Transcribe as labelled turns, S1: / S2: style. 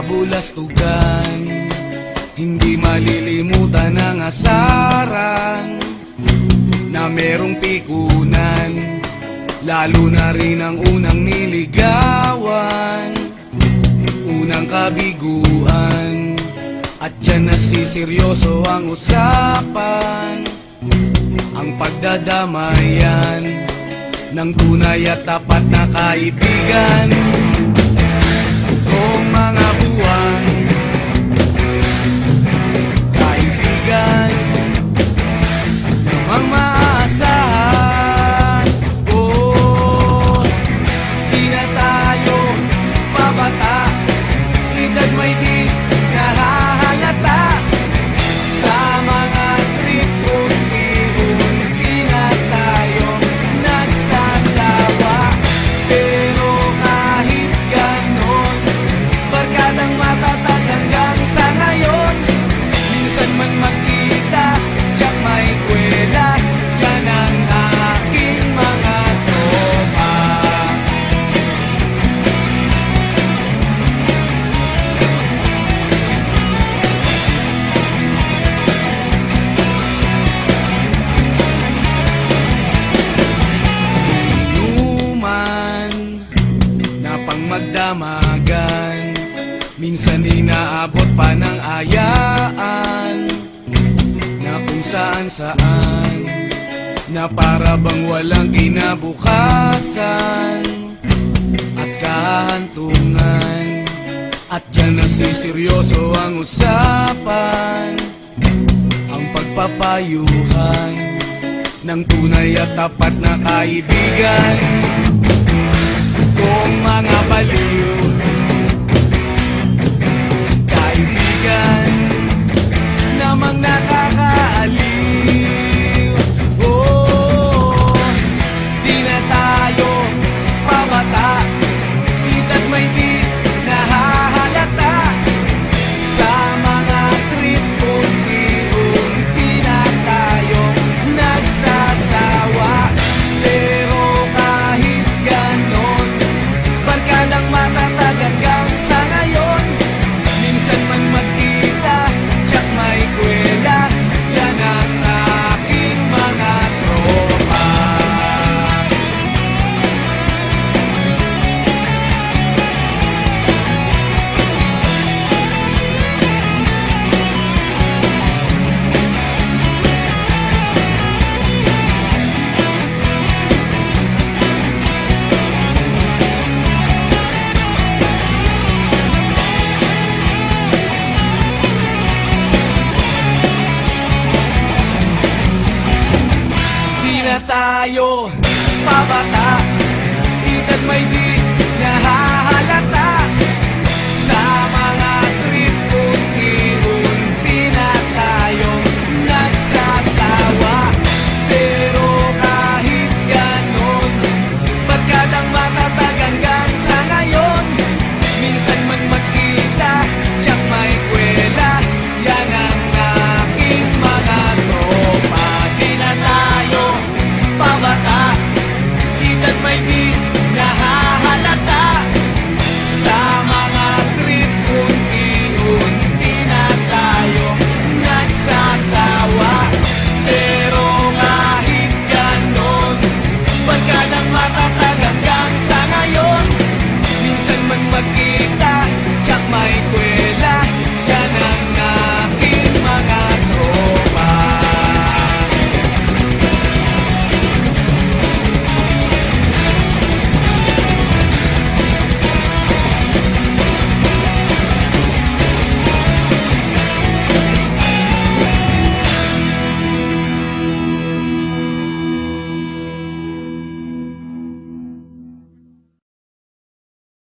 S1: kabulastugan. Hindi malilimutan ang asaran na merong pikunan, lalo na rin ang unang niligawan, unang kabiguan. At dyan nasiseryoso ang usapan, ang pagdadamayan ng tunay at tapat na kaibigan. Kung mga buwan, kaibigan namang maaasahan. Oh, di na tayo pabata, edad may di nahahalata. Sa mga trip unti-unti na tayo nagsasawa. Pero kahit ganon, barkadang matatag hanggang sa ngayon. Minsan man magkita, tiyak may kwela, yan ang aking mga tropa. Inuman na pang magdamagan, minsan inaabot pa ng ayaan, na kung saan-saan, na para bang walang kinabukasan at kahantungan. At dyan nasiseryoso ang usapan, ang pagpapayuhan ng tunay at tapat na kaibigan. Kung mga baliw, kaibigan namang nakakaaliw. Oh, di na tayo pabata, edad may di nahahalata. Sa mga trip unti-unti na tayo nagsasawa. Pero kahit ganon, barkadang matatag hanggang sa ngayon. Minsan man magkita, tiyak may kwela, yan ang aking mga tropa. Di na tayo pabata, edad may di